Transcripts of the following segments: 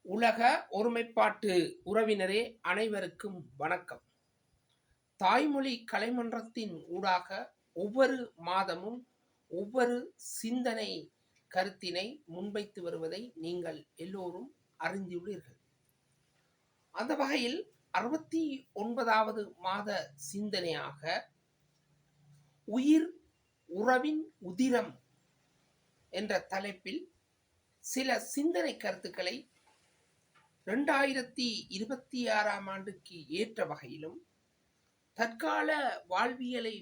உலக ஒருமைப்பாட்டு உறவினரே அனைவருக்கும் வணக்கம். தாய்மொழி கலைமன்றத்தின் ஊடாக ஒவ்வொரு மாதமும் ஒவ்வொரு சிந்தனை கருத்தினை முன்வைத்து வருவதை நீங்கள் எல்லோரும் அறிந்துள்ளீர்கள். அந்த வகையில் 69வது மாத சிந்தனையாக உயிர் உறவின் உதிரம் என்ற தலைப்பில் சில சிந்தனை கருத்துக்களை 2026ஆம் ஆண்டுக்கு ஏற்ற வகையிலும் தற்கால வாழ்வியலை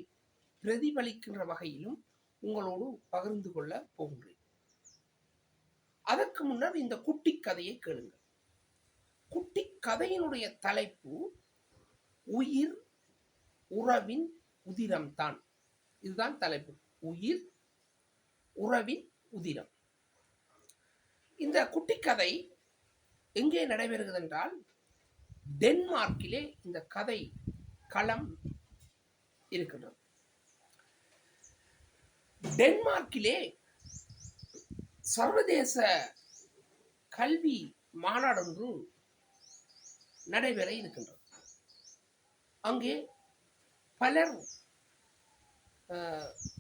பிரதிபலிக்கின்ற வகையிலும் உங்களோடு பகிர்ந்து கொள்ள போகின்றேன். அதற்கு முன்னர் இந்த குட்டி கதையை கேளுங்கள். குட்டி கதையினுடைய தலைப்பு உயிர் உறவின் உதிரம்தான். இதுதான் தலைப்பு, உயிர் உறவின் உதிரம். இந்த குட்டி கதை எங்கே நடைபெறுகிறது என்றால், டென்மார்க்கிலே இந்த கதை களம் இருக்கின்றது. டென்மார்க்கிலே சர்வதேச கல்வி மாநாடு ஒன்று நடைபெற இருக்கின்றது. அங்கே பலர்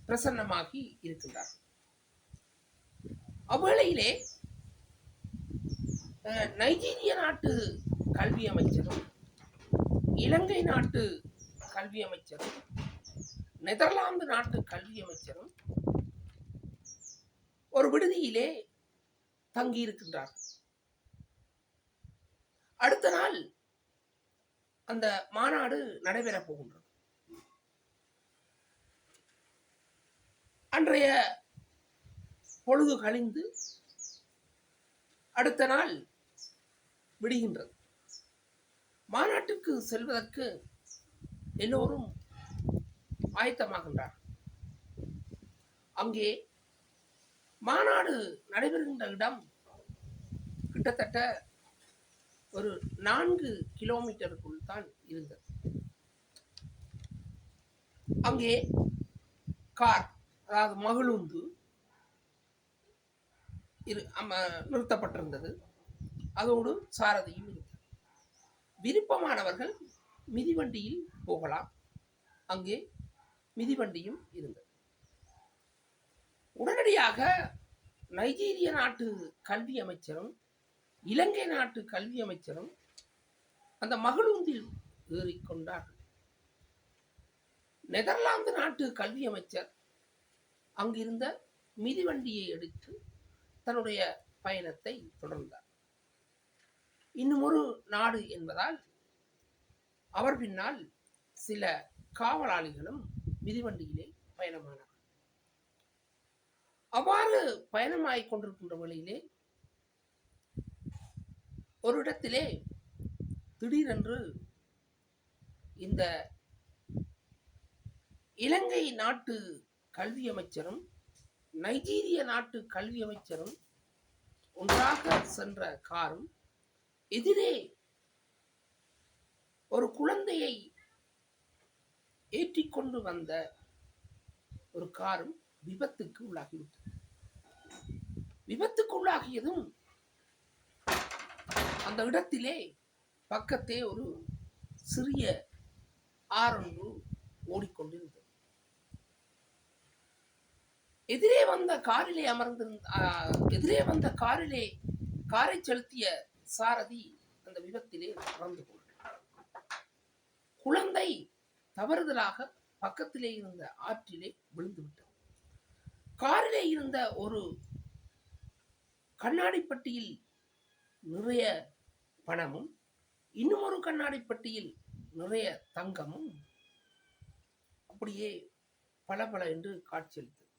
பிரசன்னமாகி இருக்கின்றார்கள். அவ்வேளையிலே நைஜீரிய நாட்டு கல்வி அமைச்சரும், இலங்கை நாட்டு கல்வி அமைச்சரும், நெதர்லாந்து நாட்டு கல்வி அமைச்சரும் ஒரு விடுதியிலே தங்கியிருக்கின்றார்கள். அடுத்த நாள் அந்த மாநாடு நடைபெறப் போகின்றது. அன்றைய பொழுது கழிந்து அடுத்த நாள் விடுகின்றது. மாநாட்டுக்கு செல்வதற்கு எல்லோரும் ஆயத்தமாகின்றார். அங்கே மாநாடு நடைபெறுகின்ற இடம் கிட்டத்தட்ட ஒரு 4 கிலோமீட்டருக்குள் தான் இருந்தது. அங்கே கார், அதாவது மகிழுந்து நிறுத்தப்பட்டிருந்தது. அதோடு சாரதியும் இருந்தது. விருப்பமானவர்கள் மிதிவண்டியில் போகலாம். அங்கே மிதிவண்டியும் இருந்தது. உடனடியாக நைஜீரிய நாட்டு கல்வி அமைச்சரும், இலங்கை நாட்டு கல்வி அமைச்சரும் அந்த மகிழுந்தில் ஏறிக்கொண்டார்கள். நெதர்லாந்து நாட்டு கல்வி அமைச்சர் அங்கிருந்த மிதிவண்டியை எடுத்து தன்னுடைய பயணத்தை தொடர்ந்தார். இன்னும் ஒரு நாடு என்பதால் அவர் பின்னால் சில காவலாளிகளும் மிதிவண்டியிலே பயணமானார். அவ்வாறு பயணமாகிக் கொண்டிருக்கின்ற வழியிலே ஒரு இடத்திலே திடீரென்று இந்த இலங்கை நாட்டு கல்வி அமைச்சரும் நைஜீரிய நாட்டு கல்வி அமைச்சரும் ஒன்றாக சென்ற காரும் எதிரே ஒரு குழந்தையை ஏற்றிக்கொண்டு வந்த ஒரு காரும் விபத்துக்கு உள்ளாகிவிட்டது. விபத்துக்கு உள்ளாகியதும் அந்த இடத்திலே பக்கத்தே ஒரு சிறிய ஆறொன்று ஓடிக்கொண்டிருந்தது. எதிரே வந்த காரை செலுத்திய சாரதி அந்த விபத்திலே இறந்து கொண்டார். குழந்தை தவறுதலாக பக்கத்திலே இருந்த ஆற்றிலே விழுந்து விட்டது. காரிலே இருந்த ஒரு கண்ணாடி பெட்டியில் நிறைய பணமும், இன்னும் ஒரு கண்ணாடி பெட்டியில் நிறைய தங்கமும் அப்படியே பல என்று காட்சியளித்தது.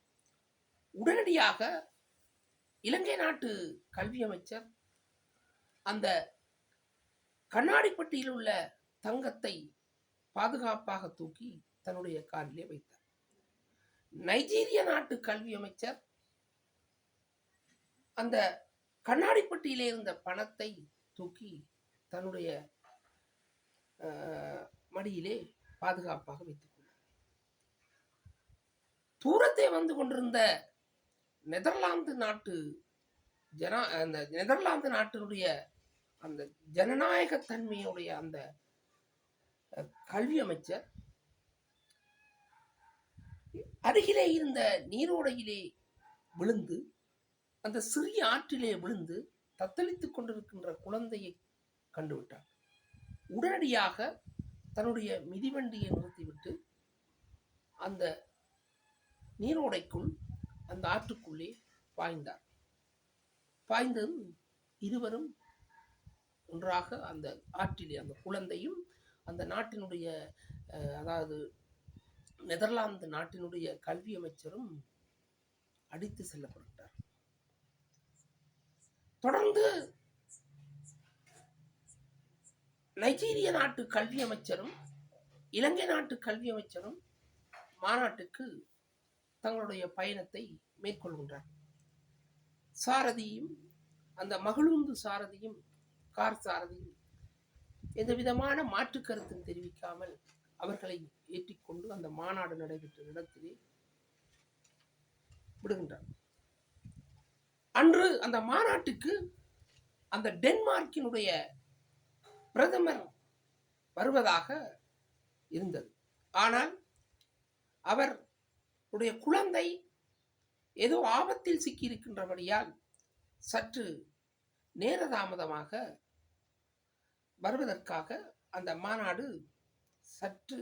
உடனடியாக இலங்கை நாட்டு கல்வி அமைச்சர் அந்த கண்ணாடி பெட்டியில் உள்ள தங்கத்தை பாதுகாப்பாக தூக்கி தன்னுடைய காரிலே வைத்தார். நைஜீரிய நாட்டு கல்வி அமைச்சர் அந்த கண்ணாடி பெட்டியிலே இருந்த பணத்தை தூக்கி தன்னுடைய மடியிலே பாதுகாப்பாக வைத்துக் கொண்டார். தூரத்தை வந்து கொண்டிருந்த நெதர்லாந்து நாட்டினுடைய அந்த ஜனநாயக தன்மையுடைய அந்த கல்வி அமைச்சர் அருகிலே இருந்த நீரோடையிலே விழுந்து, அந்த சிறிய ஆற்றிலே விழுந்து தத்தளித்துக் கொண்டிருக்கின்ற குழந்தையை கண்டுவிட்டார். உடனடியாக தன்னுடைய மிதிவண்டியை நிறுத்திவிட்டு அந்த நீரோடைக்குள், அந்த ஆற்றுக்குள்ளே பாய்ந்தார். பாய்ந்ததும் இருவரும் ஒன்றாக அந்த ஆற்றிலே, அந்த குழந்தையும் அந்த நாட்டினுடைய அதாவது நெதர்லாந்து நாட்டினுடைய கல்வி அமைச்சரும் அடித்து செல்லப்படுகிறார். தொடர்ந்து நைஜீரிய நாட்டு கல்வி அமைச்சரும் இலங்கை நாட்டு கல்வி அமைச்சரும் மாநாட்டுக்கு தங்களுடைய பயணத்தை மேற்கொள்கின்றார். சாரதியும், அந்த மகிழுந்து சாரதியும், கார் சாரதியும் எந்த விதமான மாற்று கருத்தும் தெரிவிக்காமல் அவர்களை ஏற்றிக்கொண்டு அந்த மாநாடு நடைபெற்ற இடத்திலே விடுகின்றார். அன்று அந்த மாநாட்டுக்கு அந்த டென்மார்க்கினுடைய பிரதமர் வருவதாக இருந்தது. ஆனால் அவருடைய குழந்தை ஏதோ ஆபத்தில் சிக்கியிருக்கின்றபடியால் சற்று நேரதாமதமாக வருவதற்காக அந்த மாநாடு சற்று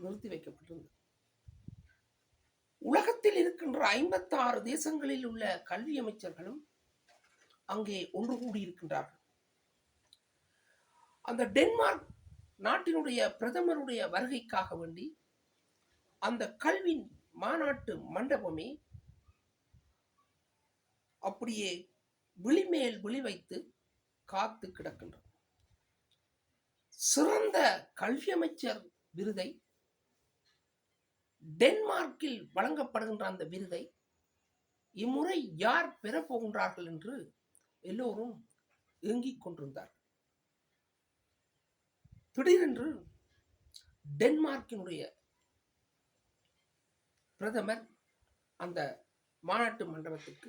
நிறுத்தி வைக்கப்பட்டிருந்தது. உலகத்தில் இருக்கின்ற 56 தேசங்களில் உள்ள கல்வி அமைச்சர்களும் அங்கே ஒன்று கூடியிருக்கின்றார்கள். அந்த டென்மார்க் நாட்டினுடைய பிரதமருடைய வருகைக்காக வேண்டி அந்த கல்வி மாநாட்டு மண்டபமே அப்படியே விழிமேல் விழி வைத்து காத்து கிடக்கின்றது. சிறந்த கல்வி அமைச்சர் விருதை, டென்மார்க்கில் வழங்கப்படுகின்ற அந்த விருதை இம்முறை யார் பெறப்போகின்றார்கள் என்று எல்லோரும் ஏங்கிக் கொண்டிருந்தார். திடீரென்று டென்மார்க்கினுடைய பிரதமர் அந்த மாநாட்டு மண்டபத்திற்கு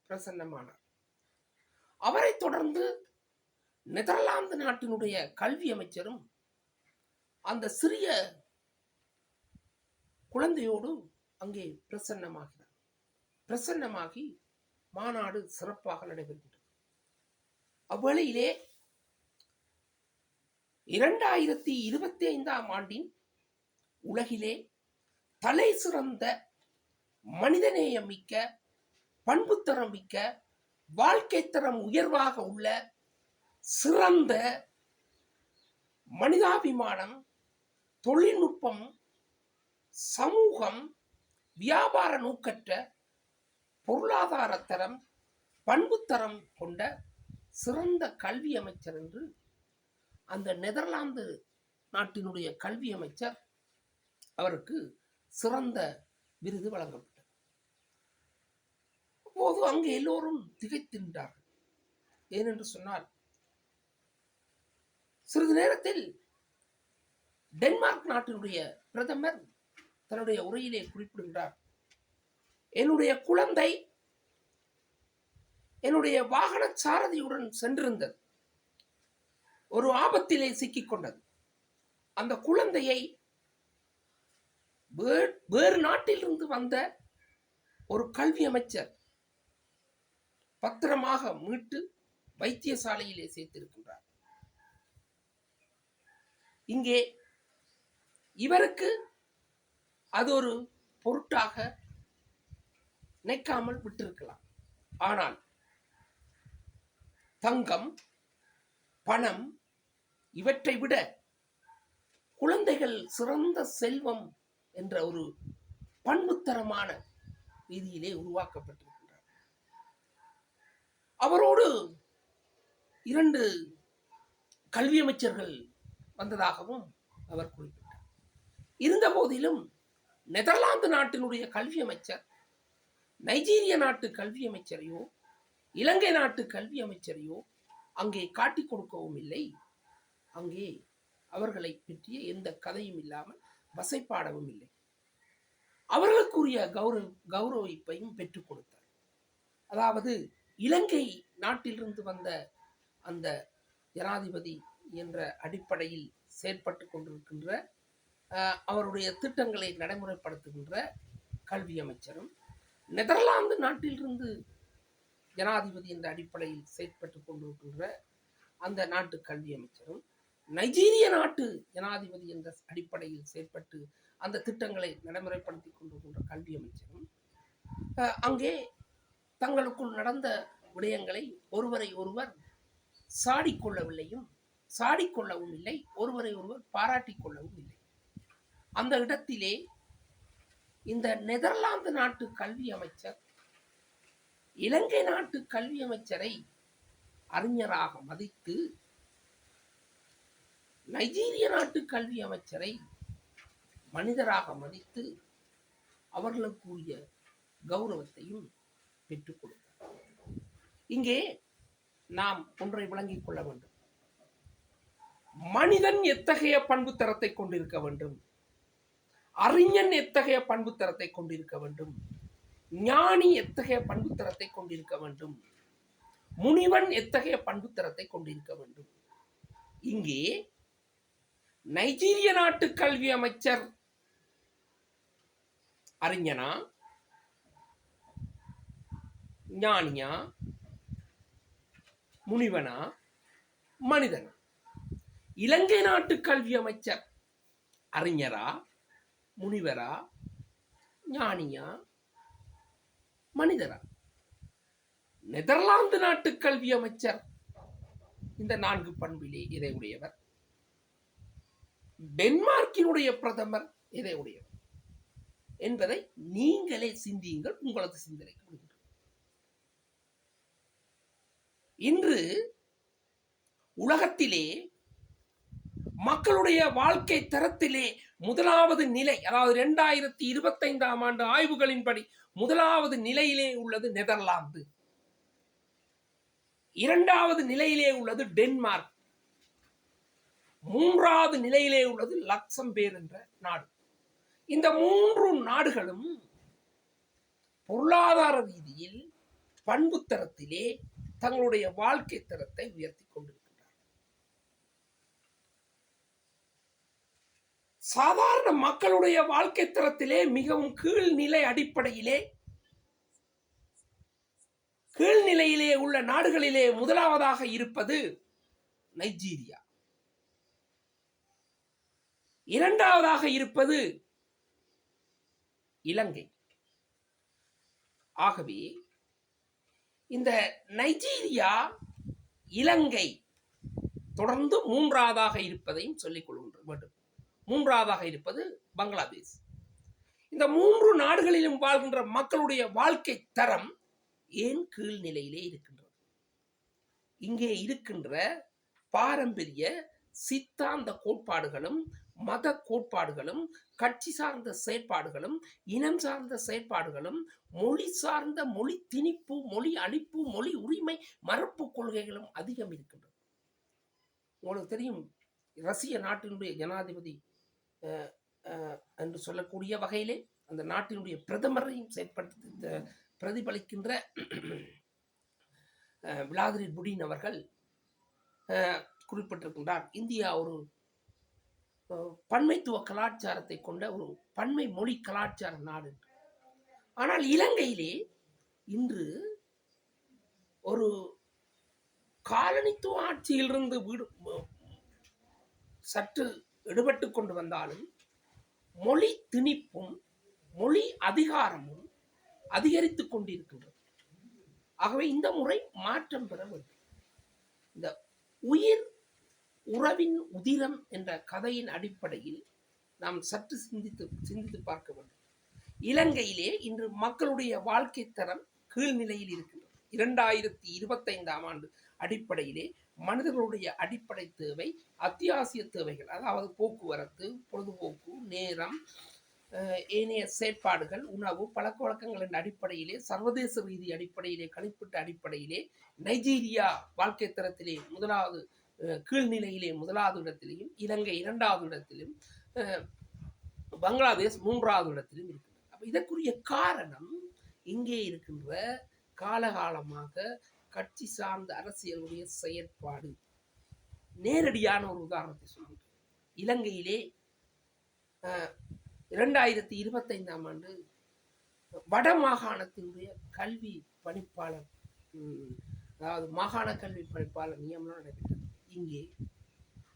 பிரசன்னமானார். அவரை தொடர்ந்து நெதர்லாந்து நாட்டினுடைய கல்வி அமைச்சரும் அந்த சிறிய குழந்தையோடு அங்கே பிரசன்னமாகி மாநாடு சிறப்பாக நடைபெறுகின்றது. அவ்வேளையிலே 2025 ஆண்டின் உலகிலே தலை சிறந்த மனிதநேயம் மிக்க, பண்புத்தரம் மிக்க, வாழ்க்கை தரம் உயர்வாக உள்ள சிறந்த மனிதாபிமானம், தொழில்நுட்பம், சமூகம், வியாபார நோக்கற்ற, பொருளாதார தரம், பண்புத்தரம் கொண்ட சிறந்த கல்வி அமைச்சர் என்று அந்த நெதர்லாந்து நாட்டினுடைய கல்வி அமைச்சர் அவருக்கு சிறந்த விருது வழங்கப்பட்டது. அப்போது அங்கு எல்லோரும் திகைத்திருந்தார்கள். ஏனென்று சொன்னால், சிறிது நேரத்தில் டென்மார்க் நாட்டினுடைய பிரதமர் தன்னுடைய உரையிலே குறிப்பிடுகின்றார், என்னுடைய குழந்தை என்னுடைய வாகன சாரதியுடன் சென்றிருந்தது. ஒரு ஆபத்திலே சிக்கிக் கொண்டது. அந்த குழந்தையை வேறு நாட்டிலிருந்து வந்த ஒரு கல்வி அமைச்சர் பத்திரமாக மீட்டு வைத்தியசாலையிலே சேர்த்திருக்கின்றார். இங்கே இவருக்கு அது ஒரு பொருட்டாக நினைக்காமல் விட்டிருக்கலாம். ஆனால் தங்கம், பணம் இவற்றை விட குழந்தைகள் சிறந்த செல்வம் என்ற ஒரு பண்புத்தரமான ரீதியிலே உருவாக்கப்பட்டிருக்கிறார். அவரோடு 2 கல்வி அமைச்சர்கள் வந்ததாகவும் அவர் குறிப்பிட்டார். இருந்த போதிலும் நெதர்லாந்து நாட்டினுடைய கல்வி அமைச்சர் நைஜீரிய நாட்டு கல்வி அமைச்சரையோ இலங்கை நாட்டு கல்வி அமைச்சரையோ அங்கே காட்டிக் கொடுக்கவும் இல்லை. அங்கே அவர்களை பற்றிய எந்த கதையும் இல்லாமல் வசைப்பாடவும் இல்லை. அவர்களுக்குரிய கௌரவிப்பையும் பெற்றுக் கொடுத்தார். அதாவது இலங்கை நாட்டிலிருந்து வந்த அந்த ஜனாதிபதி என்ற அடிப்படையில் செயற்பட்டு கொண்டிருக்கின்ற அவருடைய திட்டங்களை நடைமுறைப்படுத்துகின்ற கல்வி அமைச்சரும், நெதர்லாந்து நாட்டிலிருந்து ஜனாதிபதி என்ற அடிப்படையில் செயற்பட்டு கொண்டிருக்கின்ற அந்த நாட்டு கல்வி அமைச்சரும், நைஜீரிய நாட்டு ஜனாதிபதி என்ற அடிப்படையில் செயற்பட்டு அந்த திட்டங்களை நடைமுறைப்படுத்தி கொண்டிருக்கின்ற கல்வி அமைச்சரும் அங்கே தங்களுக்குள் நடந்த விடயங்களை ஒருவரை ஒருவர் சாடிக்கொள்ளவில்லையும் சாடிக்கொள்ளவும் இல்லை, ஒருவரை ஒருவர் பாராட்டிக் கொள்ளவும் இல்லை. அந்த இடத்திலே இந்த நெதர்லாந்து நாட்டு கல்வி அமைச்சர் இலங்கை நாட்டு கல்வி அமைச்சரை அறிஞராக மதித்து, நைஜீரிய நாட்டு கல்வி அமைச்சரை மனிதராக மதித்து அவர்களுக்குரிய கௌரவத்தையும் பெற்றுக் கொடுத்தார். இங்கே நாம் ஒன்றை விளங்கிக் கொள்ள வேண்டும். மனிதன் எத்தகைய பண்பு தரத்தை கொண்டிருக்க வேண்டும், அறிஞன் எத்தகைய பண்பு தரத்தை கொண்டிருக்க வேண்டும், ஞானி எத்தகைய பண்பு தரத்தை கொண்டிருக்க வேண்டும், முனிவன் எத்தகைய பண்பு தரத்தை கொண்டிருக்க வேண்டும். இங்கே நைஜீரிய நாட்டு கல்வி அமைச்சர் அறிஞனா, ஞானியா, முனிவனா, மனிதனா? இலங்கை நாட்டு கல்வி அமைச்சர் அறிஞரா, முனிவரா, ஞானியா, மனிதரா? நெதர்லாந்து நாட்டு கல்வி அமைச்சர் இந்த 4 பண்பிலே எதை உடையவர்? டென்மார்க்கினுடைய பிரதமர் எதை உடையவர் என்பதை நீங்களே சிந்தியுங்கள், உங்களது சிந்தனைக்கு விடுங்கள். இன்று உலகத்திலே மக்களுடைய வாழ்க்கை தரத்திலே முதலாவது நிலை, அதாவது 2025ஆம் ஆண்டு ஆய்வுகளின்படி முதலாவது நிலையிலே உள்ளது நெதர்லாந்து, 2வது நிலையிலே உள்ளது டென்மார்க், 3வது நிலையிலே உள்ளது லக்சம்பேர் என்ற நாடு. இந்த 3 நாடுகளும் பொருளாதார ரீதியில் பண்பு தரத்திலே தங்களுடைய வாழ்க்கை தரத்தை உயர்த்தி கொண்டிருக்கின்றனர். சாதாரண மக்களுடைய வாழ்க்கை தரத்திலே மிகவும் கீழ்நிலையிலே உள்ள நாடுகளிலே முதலாவதாக இருப்பது நைஜீரியா, 2வதாக இருப்பது இலங்கை. ஆகவே இந்த நைஜீரியா, இலங்கை தொடர்ந்து 3வதாக இருப்பதையும் சொல்லிக் கொள்கின்ற வேண்டும். 3வதாக இருப்பது பங்களாதேஷ். இந்த 3 நாடுகளிலும் வாழ்கின்ற மக்களுடைய வாழ்க்கை தரம் ஏன் கீழ்நிலையிலே இருக்கின்றது? இங்கே இருக்கின்ற பாரம்பரிய சித்தாந்த கோட்பாடுகளும், மத கோட்பாடுகளும், கட்சி சார்ந்த செயற்பாடுகளும், இனம் சார்ந்த செயற்பாடுகளும், மொழி சார்ந்த மொழி திணிப்பு, மொழி அழிப்பு, மொழி உரிமை மறுப்பு கொள்கைகளும் அதிகம் இருக்கின்றது. உங்களுக்கு தெரியும், ரஷ்ய நாட்டினுடைய ஜனாதிபதி என்று சொல்லக்கூடிய வகையிலே அந்த நாட்டினுடைய பிரதமரையும் செயற்படுத்த பிரதிபலிக்கின்ற விளாதிமிர் புடின் அவர்கள் குறிப்பிட்டிருக்கின்றார், இந்தியா ஒரு பன்மைத்துவ கலாச்சாரத்தை கொண்ட ஒரு பன்மை மொழி கலாச்சார நாடு. ஆனால் இலங்கையிலே இன்று ஒரு காலனித்துவ ஆட்சியிலிருந்து சற்று எடுபட்டு கொண்டு வந்தாலும் மொழி திணிப்பும் மொழி அதிகாரமும் அதிகரித்துக் கொண்டிருக்கின்றது. ஆகவே இந்த முறை மாற்றம் பெற வேண்டும். இந்த உயிர் உறவின் உதிரம் என்ற கதையின் அடிப்படையில் நாம் சற்று சிந்தித்து பார்க்க வேண்டும். இலங்கையிலே இன்று மக்களுடைய வாழ்க்கை தரம் கீழ்நிலையில் இருக்கின்றது. 2025ஆம் ஆண்டு அடிப்படையிலே மனிதர்களுடைய அடிப்படை தேவை, அத்தியாவசிய தேவைகள், அதாவது போக்குவரத்து, பொழுதுபோக்கு, நேரம், ஏனைய செயற்பாடுகள், உணவு, பழக்க வழக்கங்கள் என்ற அடிப்படையிலே, சர்வதேச ரீதி அடிப்படையிலே, கணிப்பிட்ட அடிப்படையிலே நைஜீரியா வாழ்க்கை தரத்திலே முதலாவது கீழ்நிலையிலே முதலாவது இடத்திலேயும், இலங்கை 2வது இடத்திலும், பங்களாதேஷ் 3வது இடத்திலும் இருக்கின்றது. அப்ப இதற்குரிய காரணம் இங்கே இருக்கின்ற காலகாலமாக கட்சி சார்ந்த அரசியலுடைய செயற்பாடு. நேரடியான ஒரு உதாரணத்தை சொல்கிறேன். இலங்கையிலே 2025ஆம் ஆண்டு வடமாகாணத்தினுடைய கல்வி பணிப்பாளர், அதாவது மாகாண கல்வி பணிப்பாளர் நியமனம் நடைபெற்றது. இங்கே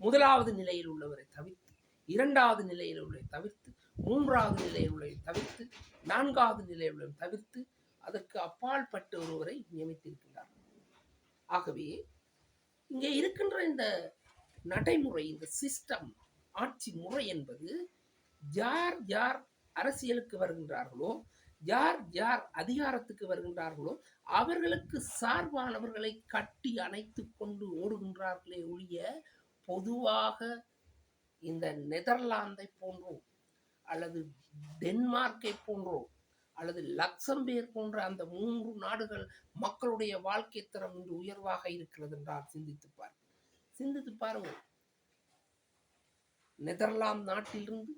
முதலாவது நிலையில் உள்ளவரை தவிர்த்து, இரண்டாவது நிலையில் உள்ளவரை தவிர்த்து, மூன்றாவது நிலையில் உள்ளவரை தவிர்த்து, நான்காவது நிலையில் உள்ளவரை தவிர்த்து, அதற்கு அப்பால் பட்டு ஒருவரை நியமித்திருக்கின்றார்கள். ஆகவே இங்கே இருக்கின்ற இந்த நடைமுறை, இந்த சிஸ்டம், ஆட்சி முறை என்பது யார் யார் அரசியலுக்கு வருகின்றார்களோ, யார் யார் அதிகாரத்துக்கு வருகின்றார்களோ அவர்களுக்கு சார்பானவர்களை கட்டி அணைத்து கொண்டு ஓடுகின்றார்களே ஒழிய, பொதுவாக இந்த நெதர்லாந்தை போன்றோ அல்லது டென்மார்க்கை போன்றோ அல்லது லக்சம்பேர் போன்ற அந்த 3 நாடுகள் மக்களுடைய வாழ்க்கை தரம் இன்று உயர்வாக இருக்கிறது என்றால் சிந்தித்து பாருங்கள். நெதர்லாந்து நாட்டிலிருந்து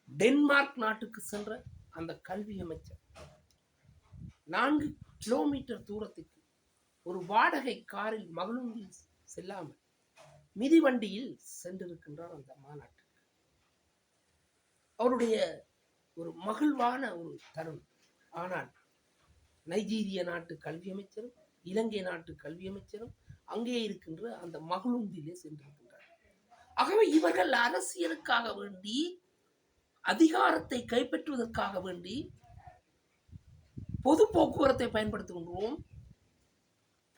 டென்மார்க் நாட்டுக்கு சென்ற அந்த கல்வி அமைச்சர் 4 கிலோமீட்டர் தூரத்துக்கு ஒரு வாடகை காரில் மகளுந்தில் செல்லாமல் மிதிவண்டியில் சென்றிருக்கின்றார் அந்த மாநாட்டுக்கு. அவருடைய ஒரு மகிழ்வான ஒரு தருணம். ஆனால் நைஜீரிய நாட்டு கல்வி அமைச்சரும் இலங்கை நாட்டு கல்வி அமைச்சரும் அங்கே இருக்கின்ற அந்த மகளுந்திலே சென்றிருக்கின்றார். ஆகவே இவர்கள் அரசியலுக்காக வேண்டி, அதிகாரத்தை கைப்பற்றுவதற்காக வேண்டி பொது போக்குவரத்தை பயன்படுத்துகின்றோம்.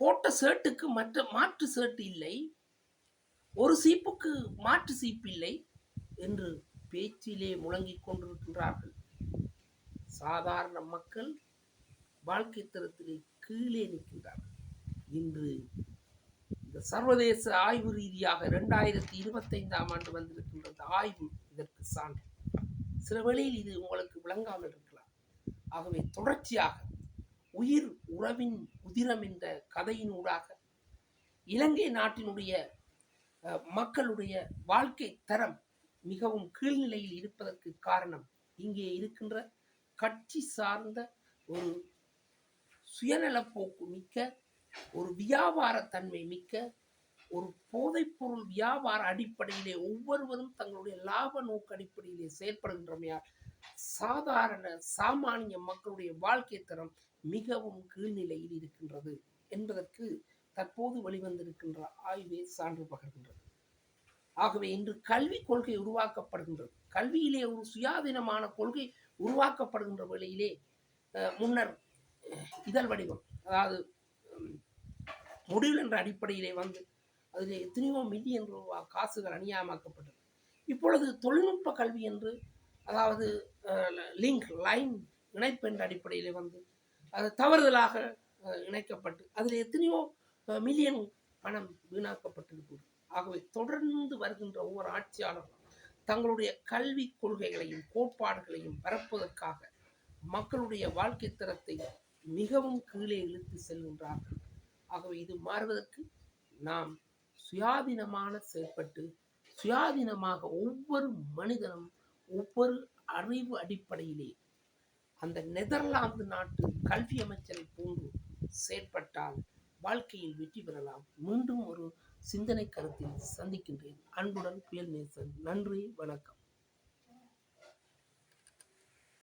போட்ட சேட்டுக்கு மாற்று சேட்டு இல்லை, ஒரு சீப்புக்கு மாற்று சீப்பு இல்லை என்று பேச்சிலே முழங்கிக் கொண்டிருக்கின்றார்கள். சாதாரண மக்கள் வாழ்க்கை தரத்திலே கீழே நிற்கின்றார்கள். இன்று இந்த சர்வதேச ஆய்வு ரீதியாக 2025ஆம் ஆண்டு வந்திருக்கின்ற ஆய்வு இதற்கு சான்று. சில வேளையில் இது உங்களுக்கு விளங்காமல் இருக்கலாம். ஆகவே தொடர்ச்சியாக உயிர் உறவின் உதிரம் என்ற கதையினூடாக இலங்கை நாட்டினுடைய மக்களுடைய வாழ்க்கை தரம் மிகவும் கீழ்நிலையில் இருப்பதற்கு காரணம் இங்கே இருக்கின்ற கட்சி சார்ந்த ஒரு சுயநலப்போக்கு மிக்க, ஒரு வியாபார தன்மை மிக்க, ஒரு போதைப்பொருள் வியாபார அடிப்படையிலே ஒவ்வொருவரும் தங்களுடைய லாப நோக்கு அடிப்படையிலே செயல்படுகின்றமையால் சாதாரண சாமானிய மக்களுடைய வாழ்க்கை தரம் மிகவும் கீழ்நிலையில் இருக்கின்றது என்பதற்கு தற்போது வெளிவந்திருக்கின்ற ஆய்வே சான்று பகர்கின்றது. ஆகவே இன்று கல்வி கொள்கை உருவாக்கப்படுகின்றது. கல்வியிலே ஒரு சுயாதீனமான கொள்கை உருவாக்கப்படுகின்ற வேளையிலே முன்னர் இதழ் வடிவம், அதாவது முடிவு என்ற அடிப்படையிலே வந்து அதில் எத்தனையோ மில்லியன் ரூபாய் காசுகள் அநியாயமாக்கப்பட்டது. இப்பொழுது தொழில்நுட்ப கல்வி என்று, அதாவது லைன் இணைப்பு என்ற அடிப்படையிலே வந்து அது தவறுதலாக இணைக்கப்பட்டு அதில் எத்தனையோ மில்லியன் பணம் வீணாக்கப்பட்டிருக்கிறது. ஆகவே தொடர்ந்து வருகின்ற ஒவ்வொரு ஆட்சியாளர்களும் தங்களுடைய கல்வி கொள்கைகளையும் கோட்பாடுகளையும் பரப்புவதற்காக மக்களுடைய வாழ்க்கை தரத்தை மிகவும் கீழே இழுத்து செல்கின்றார்கள். ஆகவே இது மாறுவதற்கு நாம் சுயாதீனமான செயல்பட்டு, சுயாதீனமாக ஒவ்வொரு மனிதனும் ஒவ்வொரு அறிவு அடிப்படையிலே அந்த நெதர்லாந்து நாட்டு கல்வி அமைச்சரை போன்று செயற்பட்டால் வாழ்க்கையில் வெற்றி பெறலாம். மீண்டும் ஒரு சிந்தனை கருத்தில் சந்திக்கின்றேன். அன்புடன் புயல் நேசன். நன்றி, வணக்கம்.